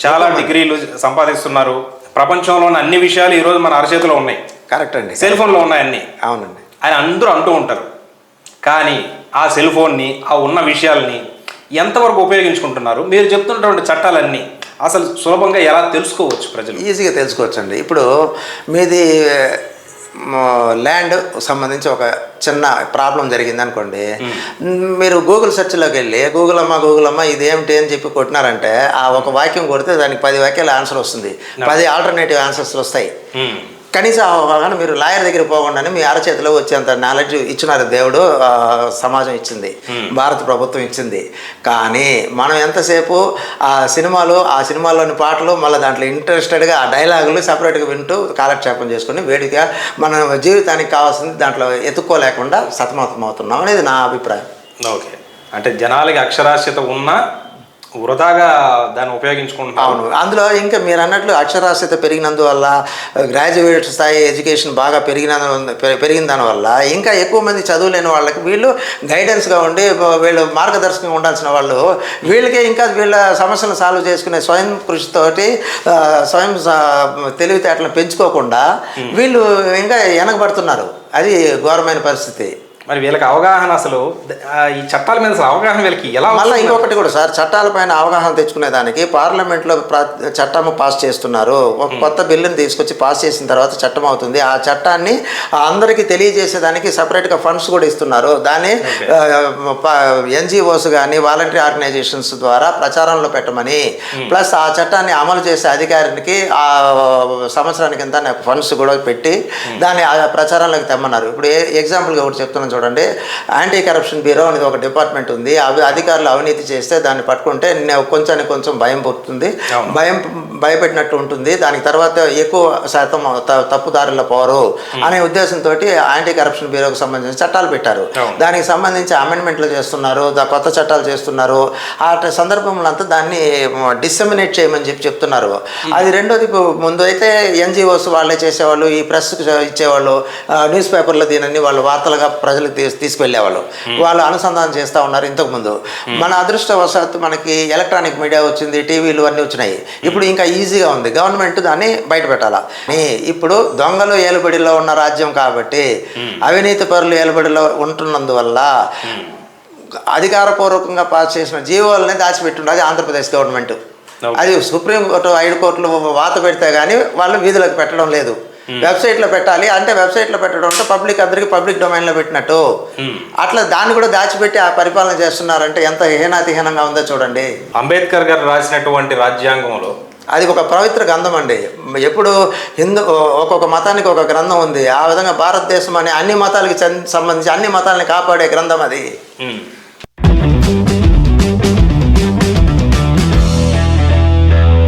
చాలా డిగ్రీలు సంపాదిస్తున్నారు. ప్రపంచంలోని అన్ని విషయాలు ఈరోజు మన అరచేతిలో ఉన్నాయి. కరెక్ట్ అండి. సెల్ ఫోన్లో ఉన్నాయి అన్నీ. అవునండి. అని అందరూ అంటూ ఉంటారు. కానీ ఆ సెల్ ఫోన్ని, ఆ ఉన్న విషయాల్ని ఎంతవరకు ఉపయోగించుకుంటున్నారు? మీరు చెప్తున్నటువంటి చట్టాలన్నీ అసలు సులభంగా ఎలా తెలుసుకోవచ్చు ప్రజలు? ఈజీగా తెలుసుకోవచ్చు అండి. ఇప్పుడు మీది ల్యాండ్ సంబంధించి ఒక చిన్న ప్రాబ్లం జరిగింది అనుకోండి, మీరు గూగుల్ సెర్చ్లోకి వెళ్ళి గూగుల్ అమ్మ ఇదేమిటి అని చెప్పి కొట్టినారంటే ఆ ఒక వాక్యం కొడితే దానికి 10 వాక్యాల ఆన్సర్ వస్తుంది, 10 ఆల్టర్నేటివ్ ఆన్సర్స్ వస్తాయి. కనీసం అవగాహన మీరు లాయర్ దగ్గర పోకుండానే మీ అరచేతిలో వచ్చేంత నాలెడ్జ్ ఇచ్చినారు దేవుడు, సమాజం ఇచ్చింది, భారత ప్రభుత్వం ఇచ్చింది. కానీ మనం ఎంతసేపు ఆ సినిమాలోని పాటలు మళ్ళీ దాంట్లో ఇంట్రెస్టెడ్గా ఆ డైలాగులు సపరేట్గా వింటూ కాలక్షేపం చేసుకుని వేడిగా మన జీవితానికి కావాల్సింది దాంట్లో ఎత్తుక్కోలేకుండా సతమతం అవుతున్నాం అనేది నా అభిప్రాయం. ఓకే, అంటే జనాలకి అక్షరాస్యత ఉన్నా వృధాగా దాన్ని ఉపయోగించుకుంటున్నాం. అవును, అందులో ఇంకా మీరు అన్నట్లు అక్షరాస్యత పెరిగినందువల్ల, గ్రాడ్యుయేట్ స్థాయి ఎడ్యుకేషన్ బాగా పెరిగిన దానివల్ల ఇంకా ఎక్కువ మంది చదువులేని వాళ్ళకి వీళ్ళు గైడెన్స్గా ఉండి వీళ్ళు మార్గదర్శకంగా ఉండాల్సిన వాళ్ళు వీళ్ళకే ఇంకా వీళ్ళ సమస్యలను సాల్వ్ చేసుకునే స్వయం కృషితోటి స్వయం తెలివితేటలను పెంచుకోకుండా వీళ్ళు ఇంకా వెనకబడుతున్నారు. అది ఘోరమైన పరిస్థితి. మరి వీళ్ళకి అవగాహన, అసలు ఈ చట్టాల మీద అసలు అవగాహన వీళ్ళకి ఎలా? మళ్ళీ ఇంకొకటి కూడా సార్, చట్టాలపైన అవగాహన తెచ్చుకునేదానికి పార్లమెంట్లో చట్టం పాస్ చేస్తున్నారు. ఒక కొత్త బిల్లుని తీసుకొచ్చి పాస్ చేసిన తర్వాత చట్టం అవుతుంది. ఆ చట్టాన్ని అందరికీ తెలియజేసేదానికి సపరేట్గా ఫండ్స్ కూడా ఇస్తున్నారు. దాన్ని ఎన్జిఓస్ కానీ వాలంటరీ ఆర్గనైజేషన్స్ ద్వారా ప్రచారంలో పెట్టమని, ప్లస్ ఆ చట్టాన్ని అమలు చేసే అధికారికి ఆ సంవత్సరానికి ఎంత ఫండ్స్ కూడా పెట్టి దాన్ని ప్రచారంలోకి తెమ్మన్నారు. ఇప్పుడు ఎగ్జాంపుల్గా ఒకటి చెప్తున్నాను చూడండి, యాంటీ కరప్షన్ బ్యూరో అనేది ఒక డిపార్ట్మెంట్ ఉంది. అధికారులు అవినీతి చేస్తే దాన్ని పట్టుకుంటే కొంచెం భయం పుడుతుంది, భయపెట్టినట్టు ఉంటుంది. దానికి తర్వాత ఎక్కువ శాతం తప్పుదారుల పోరు అనే ఉద్దేశంతో యాంటీ కరప్షన్ బ్యూరోకి సంబంధించిన చట్టాలు పెట్టారు. దానికి సంబంధించి అమెండ్మెంట్లు చేస్తున్నారు, కొత్త చట్టాలు చేస్తున్నారు. ఆ సందర్భంలో అంతా దాన్ని డిసెమినేట్ చేయమని చెప్తున్నారు. అది రెండోది, ముందు అయితే ఎన్జిఓస్ వాళ్ళే చేసేవాళ్ళు, ఈ ప్రెస్ ఇచ్చేవాళ్ళు, న్యూస్ పేపర్లో దీనిని వాళ్ళు వార్తలుగా ప్రజలకు తీసుకువెళ్ళేవాళ్ళు, వాళ్ళు అనుసంధానం చేస్తూ ఉన్నారు. ఇంతకుముందు మన అదృష్టవశాత్తు మనకి ఎలక్ట్రానిక్ మీడియా వచ్చింది, టీవీలు అన్నీ వచ్చినాయి. ఇప్పుడు ఇంకా ఈజీగా ఉంది, గవర్నమెంట్ దాన్ని బయట పెట్టాలా. ఇప్పుడు దొంగలు ఏలుబడిలో ఉన్న రాజ్యం కాబట్టి, అవినీతి పరులు ఏలుబడిలో ఉంటున్నందువల్ల అధికారపూర్వకంగా పాస్ చేసిన జీవోలని దాచిపెట్టింది ఆంధ్రప్రదేశ్ గవర్నమెంట్. అది సుప్రీంకోర్టు 5 కోర్టులు వాత పెడితే కానీ వాళ్ళు వీధులకు పెట్టడం లేదు. వెబ్సైట్లో పెట్టాలి అంటే వెబ్సైట్లో పెట్టడం అంటే పబ్లిక్ అందరికీ పబ్లిక్ డొమైన్లో పెట్టినట్టు, అట్లా దాన్ని కూడా దాచిపెట్టి ఆ పరిపాలన చేస్తున్నారంటే ఎంత హీనాతిహీనంగా ఉందో చూడండి. అంబేద్కర్ గారు రాసినటువంటి రాజ్యాంగంలో అది ఒక పవిత్ర గ్రంథం అండి. ఎప్పుడు ఒక్కొక్క మతానికి ఒక గ్రంథం ఉంది. ఆ విధంగా భారతదేశం అనే అన్ని మతాలకి సంబంధించి అన్ని మతాలని కాపాడే గ్రంథం అది.